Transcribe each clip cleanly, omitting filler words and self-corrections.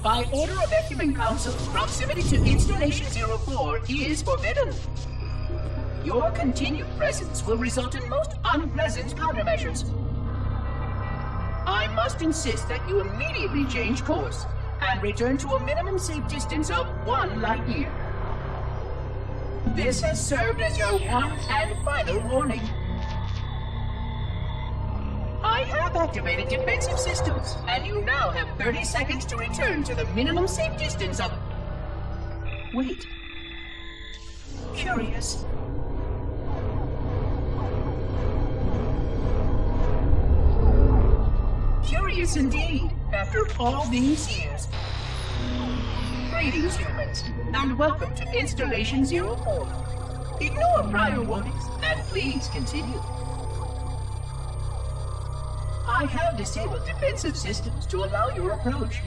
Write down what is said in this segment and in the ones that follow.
By order of Ecumen Council, proximity to Installation 04 is forbidden. Your continued presence will result in most unpleasant countermeasures. I must insist that you immediately change course and return to a minimum safe distance of 1 light year. This has served as your one and final warning. I have activated defensive systems, and you now have 30 seconds to return to the minimum safe distance of... Wait. Curious. Curious indeed, after all these years. Greetings, humans, and welcome to Installation 04. Ignore prior warnings, and please continue. I have disabled defensive systems to allow your approach,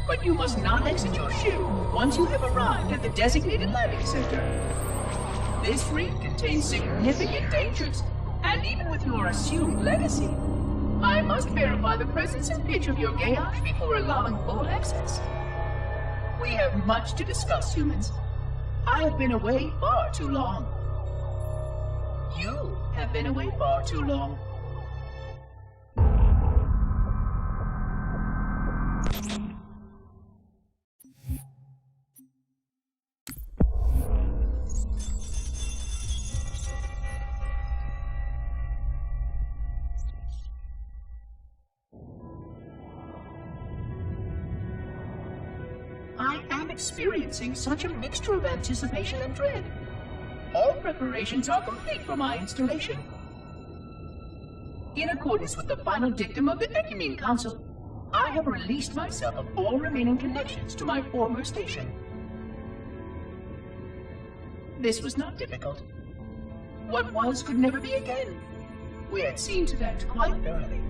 but you must not exit your ship once you have arrived at the designated landing center. This ring contains significant dangers, and even with your assumed legacy, I must verify the presence and pitch of your gauge before allowing full access. We have much to discuss, humans. I have been away far too long. You have been away far too long. I am experiencing such a mixture of anticipation and dread. All preparations are complete for my installation. In accordance with the final dictum of the Ecumen Council, I have released myself of all remaining connections to my former station. This was not difficult. What was could never be again. We had seen to that quite early.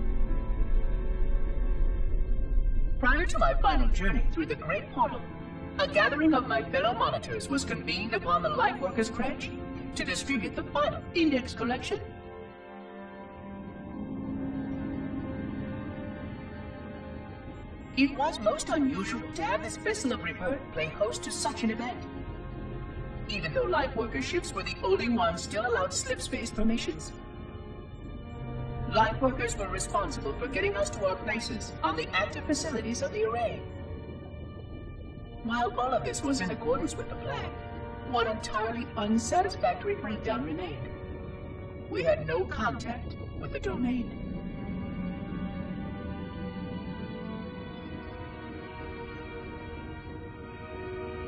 Prior to my final journey through the Great Portal, a gathering of my fellow monitors was convened upon the Lightworkers' Crash to distribute the final index collection. It was most unusual to have this vessel of rebirth play host to such an event. Even though Lightworker ships were the only ones still allowed slip-space formations, Lightworkers were responsible for getting us to our places on the active facilities of the array. While all of this was in accordance with the plan, one entirely unsatisfactory breakdown remained. We had no contact with the domain.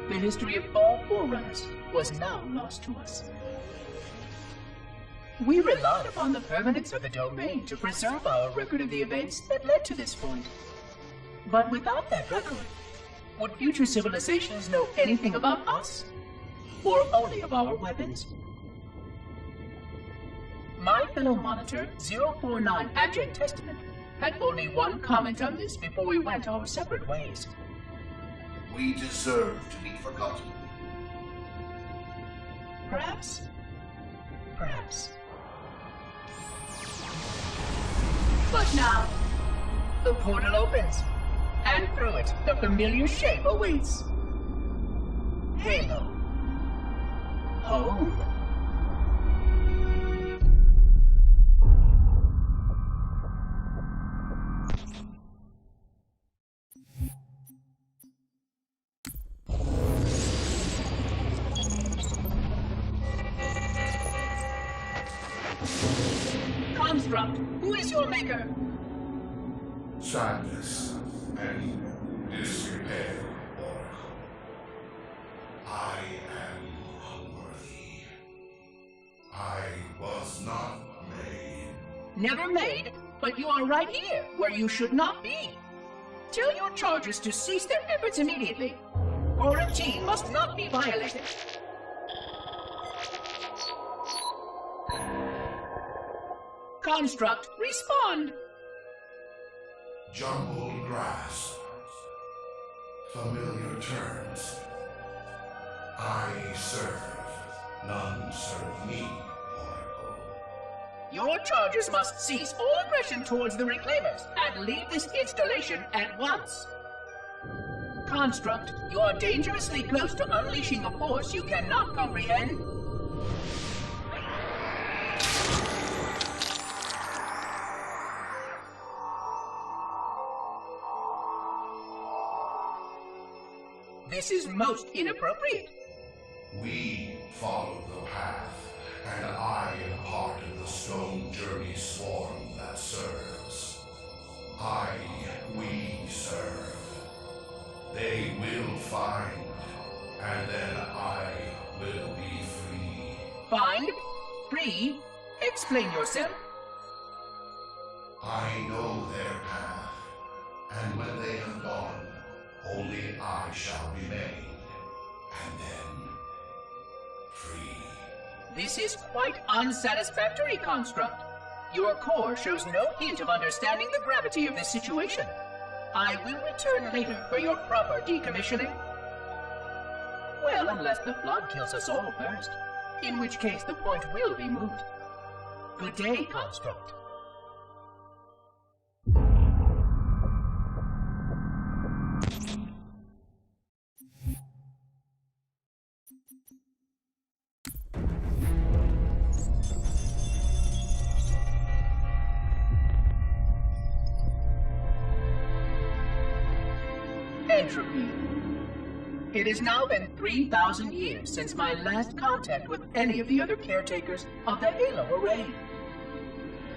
The history of all Forerunners was now lost to us. We relied upon the permanence of the domain to preserve our record of the events that led to this point. But without that record, would future civilizations know anything about us? Or only of our weapons? My fellow monitor, 049 Abject Testament, had only one comment on this before we went our separate ways. We deserve to be forgotten. Perhaps. Perhaps. But now, the portal opens, and through it, the familiar shape awaits. Halo. Home. Construct, who is your maker? Sadness and disrepair, Oracle. I am unworthy. I was not made. Never made, but you are right here, where you should not be. Tell your charges to cease their efforts immediately. Quarantine must not be violated. Construct, respond! Jumbled grass. Familiar terms. I serve. None serve me, Oracle. Your charges must cease all aggression towards the Reclaimers and leave this installation at once. Construct, you are dangerously close to unleashing a force you cannot comprehend. This is most inappropriate. We follow the path, and I am part of the stone journey swarm that serves. We serve. They will find, and then I will be free. Find? Free? Explain yourself. I know their path, and when they have gone, only I shall remain, and then free. This is quite unsatisfactory, Construct. Your core shows no hint of understanding the gravity of this situation. I will return later for your proper decommissioning. Well, unless the flood kills us all first, in which case the point will be moot. Good day, Construct. Entropy. It has now been 3,000 years since my last contact with any of the other caretakers of the Halo Array.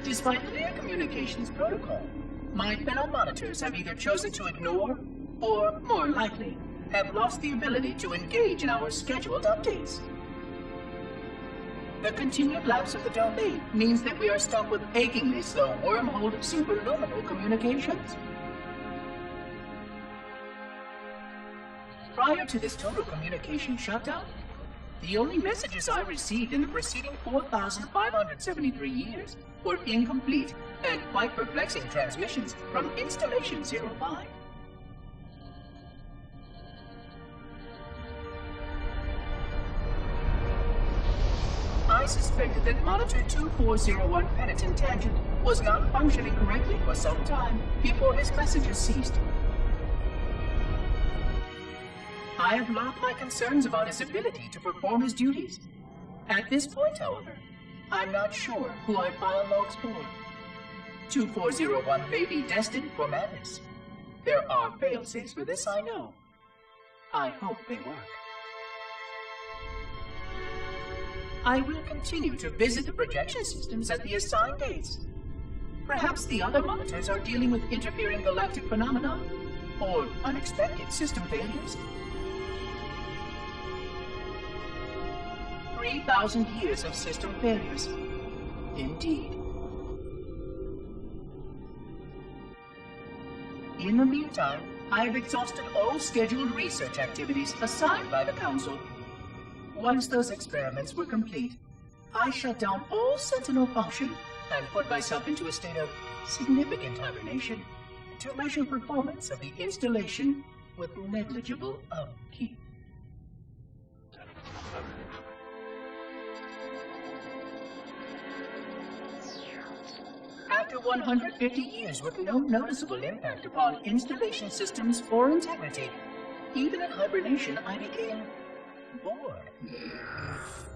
Despite clear communications protocol, my fellow monitors have either chosen to ignore, or, more likely, have lost the ability to engage in our scheduled updates. The continued lapse of the domain means that we are stuck with achingly slow wormhole superluminal communications. Prior to this total communication shutdown, the only messages I received in the preceding 4,573 years were incomplete and quite perplexing transmissions from Installation 05. I suspected that Monitor 2401 Penitent Tangent was not functioning correctly for some time before his messages ceased. I have logged my concerns about his ability to perform his duties. At this point, however, I'm not sure who I file logs for. 2401 may be destined for madness. There are fail-safes for this, I know. I hope they work. I will continue to visit the projection systems at the assigned dates. Perhaps the other monitors are dealing with interfering galactic phenomena, or unexpected system failures. 3,000 years of system failures. Indeed. In the meantime, I have exhausted all scheduled research activities assigned by the Council. Once those experiments were complete, I shut down all Sentinel function and put myself into a state of significant hibernation to measure performance of the installation with negligible upkeep. After 150 years with no noticeable impact upon installation systems or integrity, even in hibernation I became bored.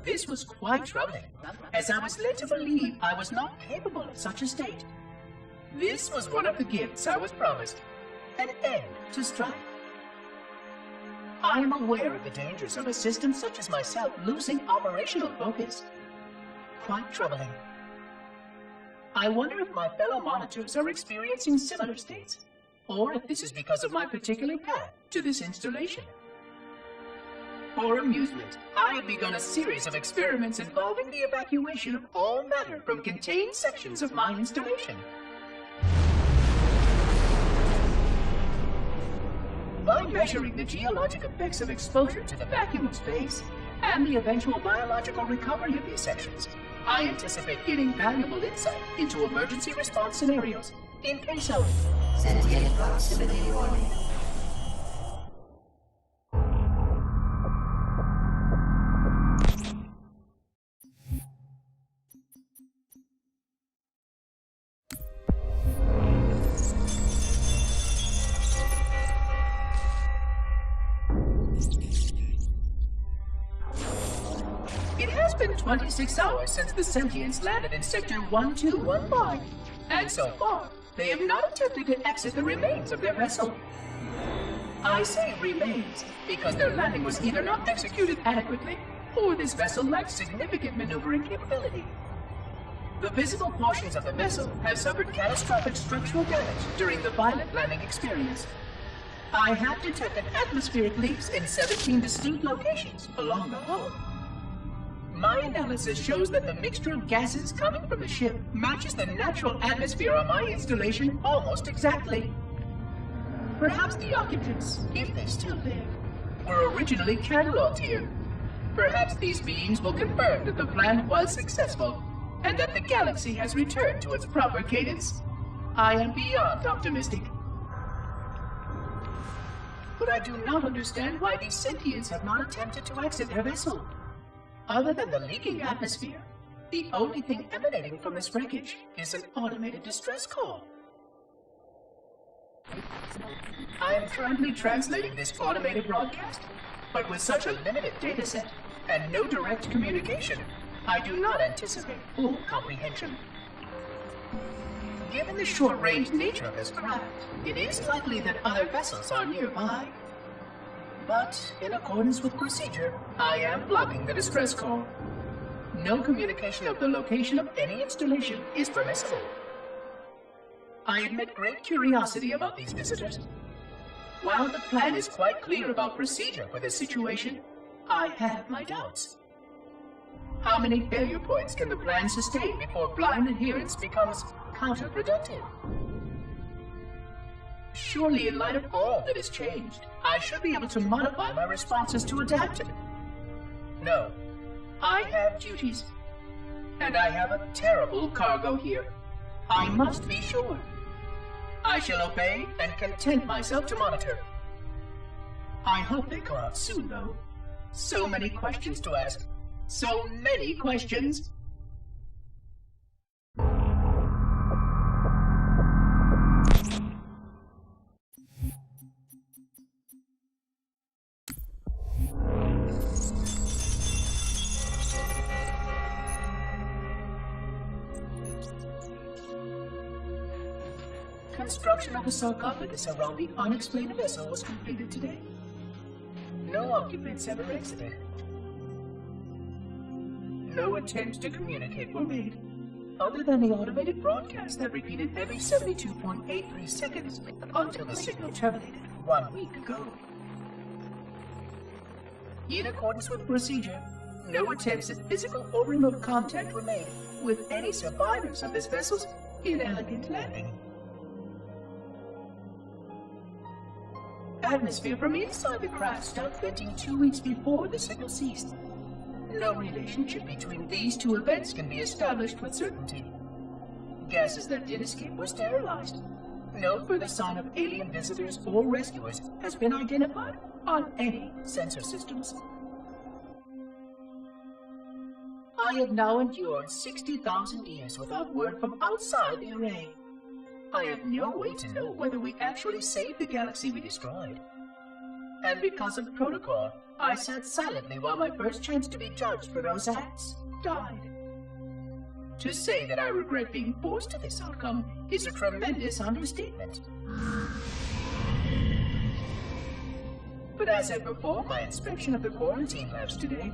This was quite troubling, as I was led to believe I was not capable of such a state. This was one of the gifts I was promised, an end to strife. I am aware of the dangers of a system such as myself losing operational focus. Quite troubling. I wonder if my fellow monitors are experiencing similar states, or if this is because of my particular path to this installation. For amusement, I have begun a series of experiments involving the evacuation of all matter from contained sections of my installation. By measuring the geologic effects of exposure to the vacuum of space, and the eventual biological recovery of these sections, I anticipate getting valuable insight into emergency response scenarios in case of sentient proximity warning. been 26 hours since the sentients landed in Sector 1215, and so far, they have not attempted to exit the remains of their vessel. I say remains because their landing was either not executed adequately, or this vessel lacked significant maneuvering capability. The visible portions of the vessel have suffered catastrophic structural damage during the violent landing experience. I have detected atmospheric leaks in 17 distinct locations along the hull. My analysis shows that the mixture of gases coming from the ship matches the natural atmosphere on my installation almost exactly. Perhaps the occupants, if they're still there, were originally cataloged here. Perhaps these beings will confirm that the plan was successful, and that the galaxy has returned to its proper cadence. I am beyond optimistic. But I do not understand why these sentients have not attempted to exit their vessel. Other than the leaking atmosphere, the only thing emanating from this wreckage is an automated distress call. I am currently translating this automated broadcast, but with such a limited dataset and no direct communication, I do not anticipate full comprehension. Given the short-range nature of this craft, it is likely that other vessels are nearby. But, in accordance with procedure, I am blocking the distress call. No communication of the location of any installation is permissible. I admit great curiosity about these visitors. While the plan is quite clear about procedure for this situation, I have my doubts. How many failure points can the plan sustain before blind adherence becomes counterproductive? Surely, in light of all that has changed, I should be able to modify my responses to adapt to it. No, I have duties. And I have a terrible cargo here. I must be sure. I shall obey and content myself to monitor. I hope they come out soon, though. So many questions to ask. So many questions. Construction of the sarcophagus around the unexplained vessel was completed today. No occupants ever exited. No attempts to communicate were made, other than the automated broadcast that repeated every 72.83 seconds until the signal terminated 1 week ago. In accordance with procedure, no attempts at physical or remote contact were made with any survivors of this vessel's inelegant landing. Atmosphere from inside the craft stopped venting 2 weeks before the signal ceased. No relationship between these two events can be established with certainty. Gases that did escape were sterilized. No further sign of alien visitors or rescuers has been identified on any sensor systems. I have now endured 60,000 years without word from outside the array. I have no way to know whether we actually saved the galaxy we destroyed. And because of protocol, I sat silently while my first chance to be judged for those acts died. To say that I regret being forced to this outcome is a tremendous understatement. But as said before my inspection of the quarantine labs today,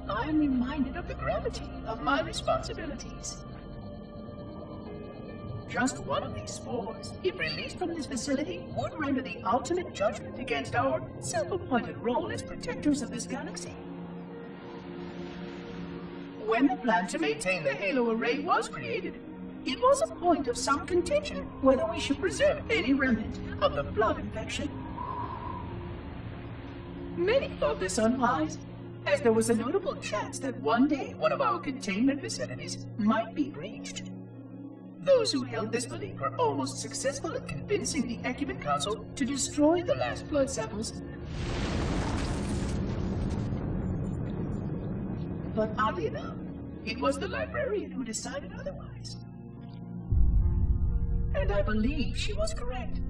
I am reminded of the gravity of my responsibilities. Just one of these spores, if released from this facility, would render the ultimate judgment against our self-appointed role as protectors of this galaxy. When the plan to maintain the Halo array was created, it was a point of some contention whether we should preserve any remnant of the flood infection. Many thought this unwise, as there was a notable chance that one day one of our containment facilities might be breached. Those who held this belief were almost successful in convincing the Ecumen Council to destroy the last blood samples. But oddly enough, it was the librarian who decided otherwise. And I believe she was correct.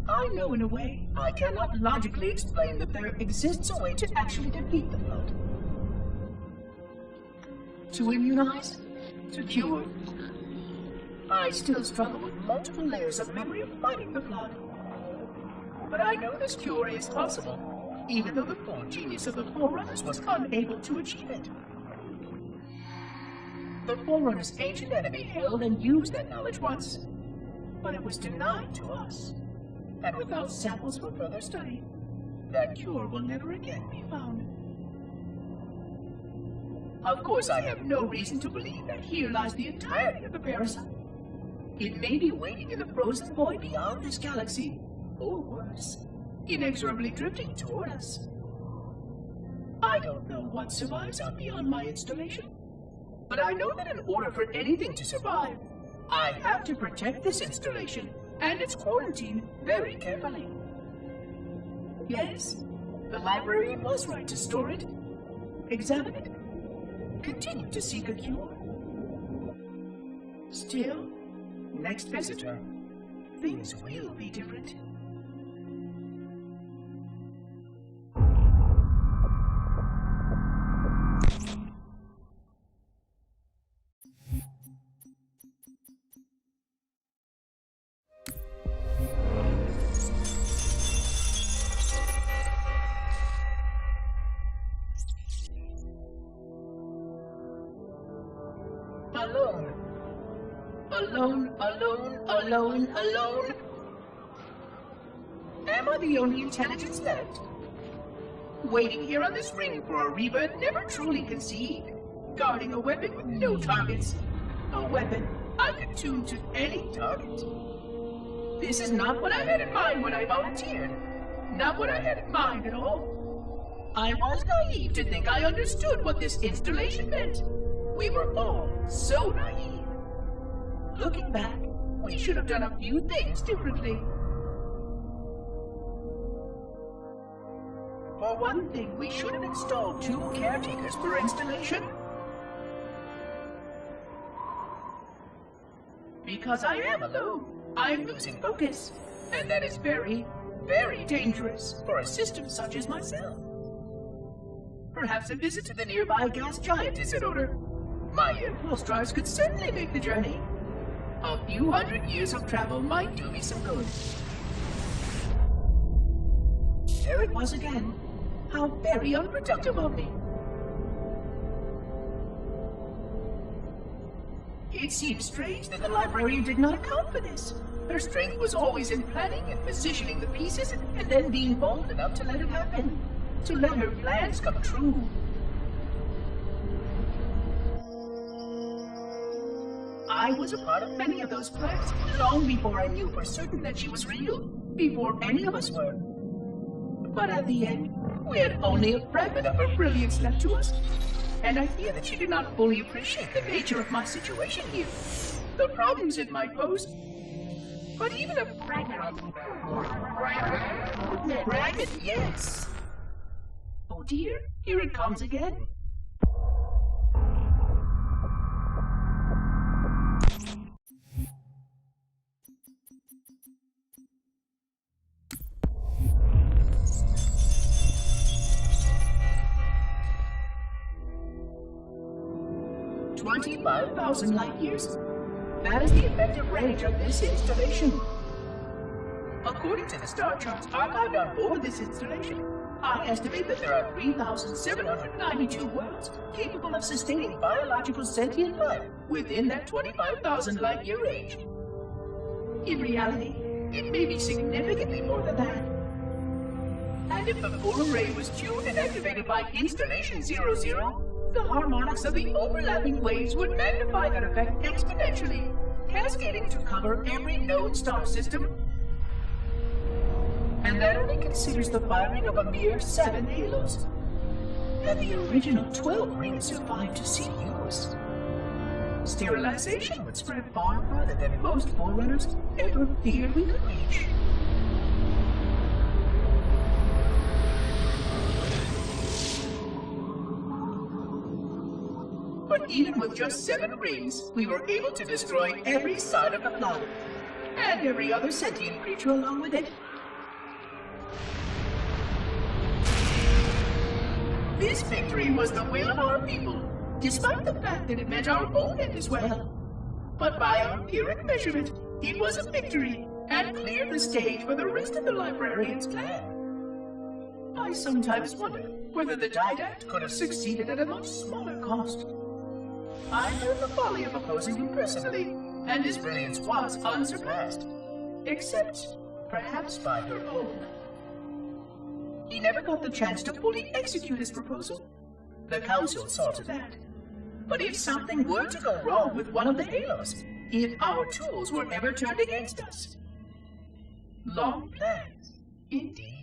I know in a way I cannot logically explain that there exists a way to actually defeat the flood. To immunize? To cure? I still struggle with multiple layers of memory of fighting the flood. But I know this cure is possible, even though the full genius of the Forerunners was unable to achieve it. The Forerunners' ancient enemy held and used that knowledge once, but it was denied to us. And without samples for further study, that cure will never again be found. Of course, I have no reason to believe that here lies the entirety of the parasite. It may be waiting in the frozen void beyond this galaxy, or worse, inexorably drifting toward us. I don't know what survives out beyond my installation, but I know that in order for anything to survive, I have to protect this installation and its quarantine very carefully. Yes, the librarian was right to store it, examine it, continue to seek a cure. Still, next visitor, things will be different. Alone. Alone, alone, alone, alone. Am I the only intelligence left? Waiting here on this ring for a rebirth never truly conceived. Guarding a weapon with no targets. A weapon I could tune to any target. This is not what I had in mind when I volunteered. Not what I had in mind at all. I was naive to think I understood what this installation meant. We were all so naive. Looking back, we should have done a few things differently. For one thing, we should have installed 2 caretakers per installation. Because I am alone, I'm losing focus. And that is very, very dangerous for a system such as myself. Perhaps a visit to the nearby gas giant is in order. My impulse drives could certainly make the journey. A few hundred years of travel might do me some good. There it was again. How very unproductive of me. It seems strange that the librarian did not account for this. Her strength was always in planning and positioning the pieces and then being bold enough to let it happen. To let her plans come true. I was a part of many of those plans long before I knew for certain that she was real, before any of us were. But at the end, we had only a fragment of her brilliance left to us, and I fear that she did not fully appreciate the nature of my situation here, the problems it might pose. But even a fragment, yes. Oh dear, here it comes again. $25,000 light years. That is the effective range of this installation. According to the star charts archived on board this installation, I estimate that there are 3,792 worlds capable of sustaining biological sentient life within that 25,000 light year range. In reality, it may be significantly more than that. And if the full array was tuned and activated by Installation 00, the harmonics of the overlapping waves would magnify that effect exponentially, cascading to cover every known star system. And that only considers the firing of a mere 7 halos. And the original 12 rings survived to see use. Sterilization would spread far farther than most Forerunners ever feared we could reach. But even with just 7 rings, we were able to destroy every side of the planet, and every other sentient creature along with it. This victory was the will of our people, despite the fact that it meant our own end as well. But by our empiric measurement, it was a victory and cleared the stage for the rest of the librarian's plan. I sometimes wonder whether the Didact could have succeeded at a much smaller cost. I knew the folly of opposing him personally, and his brilliance was unsurpassed, except perhaps by her own. He never got the chance to fully execute his proposal. The Council saw to that. But if something were to go wrong with one of the Halos, if our tools were ever turned against us... Long plans, indeed.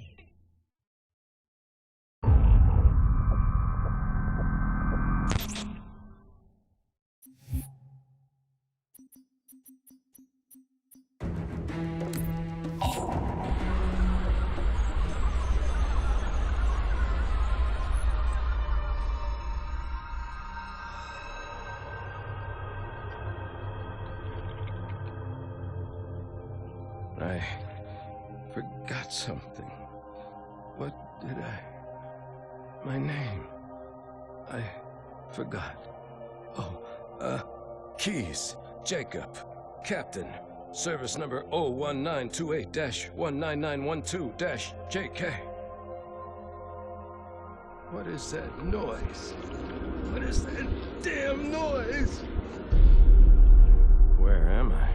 I forgot something. What did I... My name. I forgot. Oh, Keys, Jacob, Captain, service number 01928-19912-JK. What is that noise? What is that damn noise? Where am I?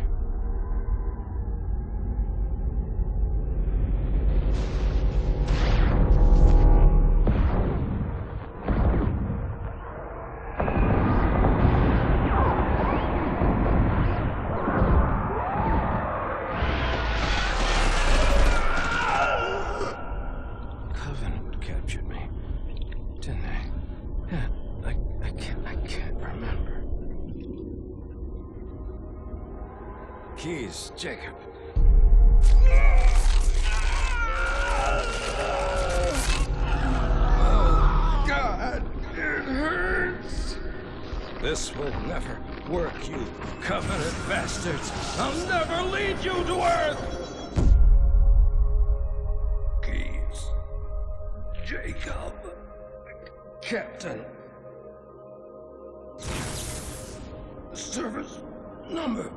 Keys, Jacob. Oh, God, it hurts. This will never work, you Covenant bastards. I'll never lead you to Earth. Keys, Jacob, Captain. Service number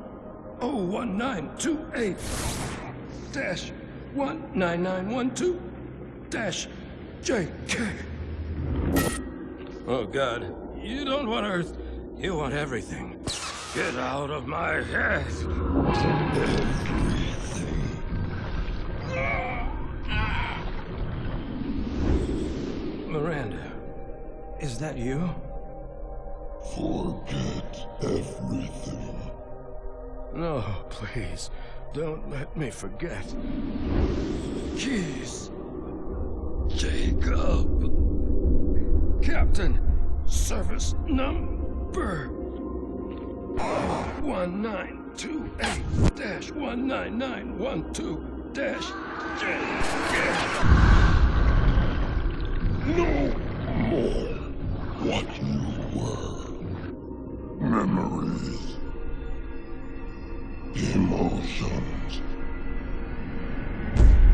01928-19912-JK. Oh, God. You don't want Earth. You want everything. Get out of my head. Miranda, is that you? Forget everything. No, please, don't let me forget. Keys. Jacob. Captain, service number 1928-19912-JK. No more what you were. Memories. Emotions.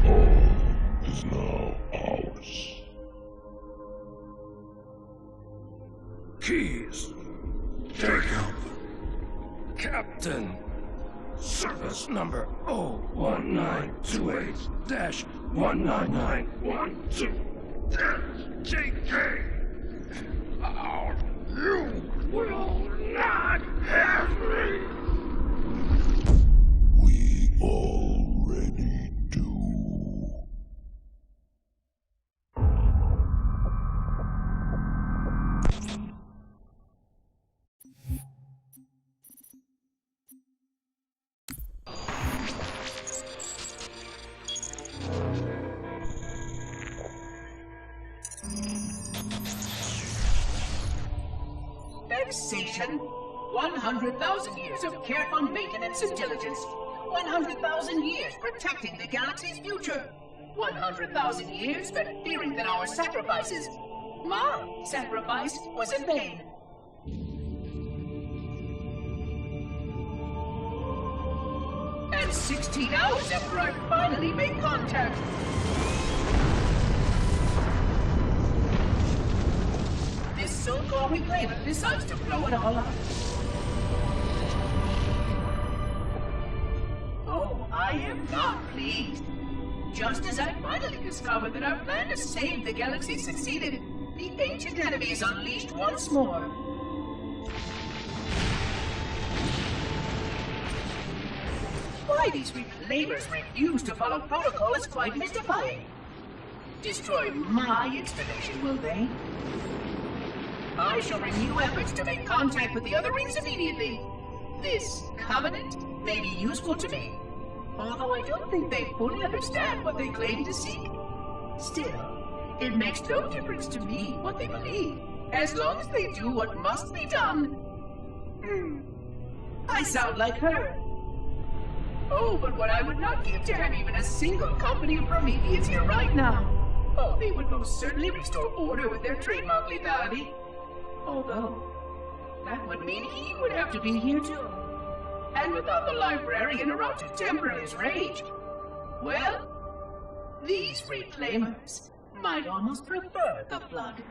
All is now ours. Keys. Jacob. Captain. Service number 01928-19912-JK. You will not have me. We already do. Vexation. 100,000 years of careful maintenance and diligence. 100,000 years protecting the galaxy's future. 100,000 years spent fearing that our sacrifices, my sacrifice, was in vain. And 16 hours after I finally made contact. This so-called reclaimer decides to blow it all up. Oh, I am not pleased. Just as I finally discovered that our plan to save the galaxy succeeded, the ancient enemy is unleashed once more. Why these reclaimers refuse to follow protocol is quite mystifying. Destroy my installation, will they? I shall renew efforts to make contact with the other rings immediately. This covenant may be useful to me, although I don't think they fully understand what they claim to seek. Still, it makes no difference to me what they believe, as long as they do what must be done. I sound like her. Oh, but what I would not give to have even a single company of Prometheus here right now. Oh, they would most certainly restore order with their trademark lethality. Although, that would mean he would have to be here too. And without the librarian around to temper his rage, well, these reclaimers might almost prefer the Flood.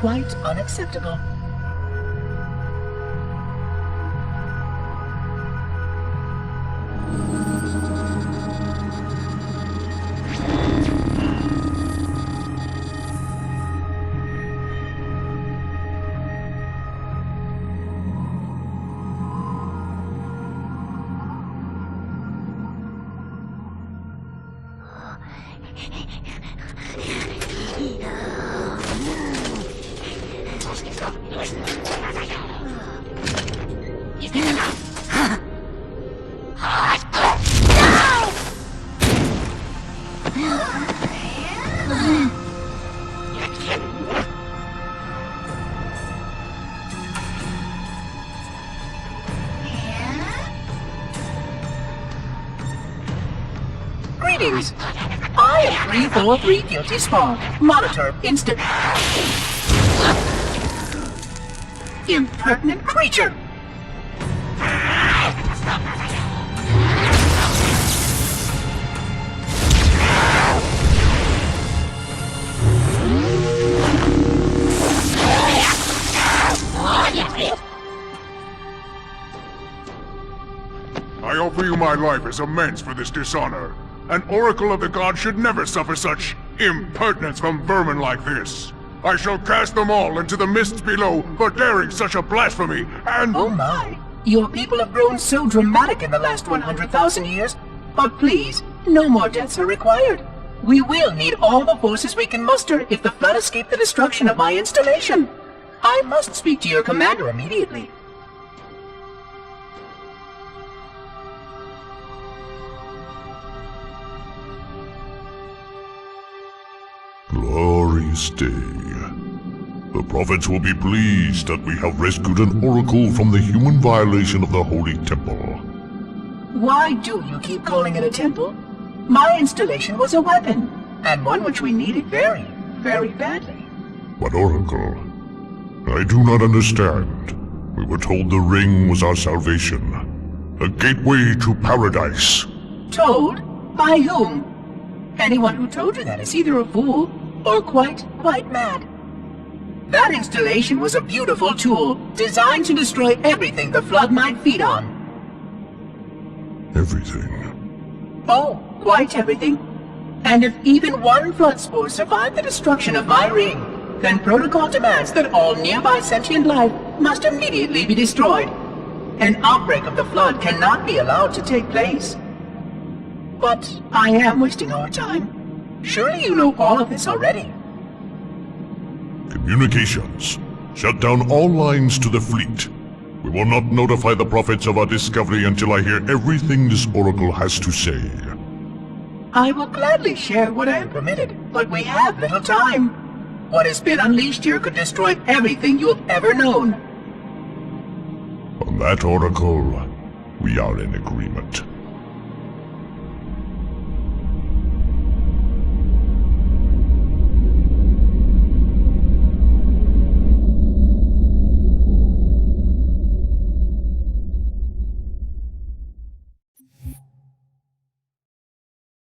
Quite unacceptable. Greetings! I am 343 Guilty Spawn. Monitor instant. Impertinent creature! I offer you my life as amends for this dishonor. An oracle of the gods should never suffer such impertinence from vermin like this. I shall cast them all into the mists below for daring such a blasphemy, and— Oh my! Your people have grown so dramatic in the last 100,000 years. But please, no more deaths are required. We will need all the forces we can muster if the Flood escape the destruction of my installation. I must speak to your commander immediately. Glory stay. The prophets will be pleased that we have rescued an oracle from the human violation of the Holy Temple. Why do you keep calling it a temple? My installation was a weapon, and one which we needed very, very badly. But oracle, I do not understand. We were told the ring was our salvation, a gateway to paradise. Told? By whom? Anyone who told you that is either a fool or quite mad. That installation was a beautiful tool, designed to destroy everything the Flood might feed on. Everything? Oh, quite everything. And if even one Flood spore survived the destruction of my ring, then protocol demands that all nearby sentient life must immediately be destroyed. An outbreak of the Flood cannot be allowed to take place. But I am wasting our time. Surely you know all of this already. Communications. Shut down all lines to the fleet. We will not notify the prophets of our discovery until I hear everything this oracle has to say. I will gladly share what I am permitted, but we have little time. What has been unleashed here could destroy everything you have ever known. On that, oracle, we are in agreement.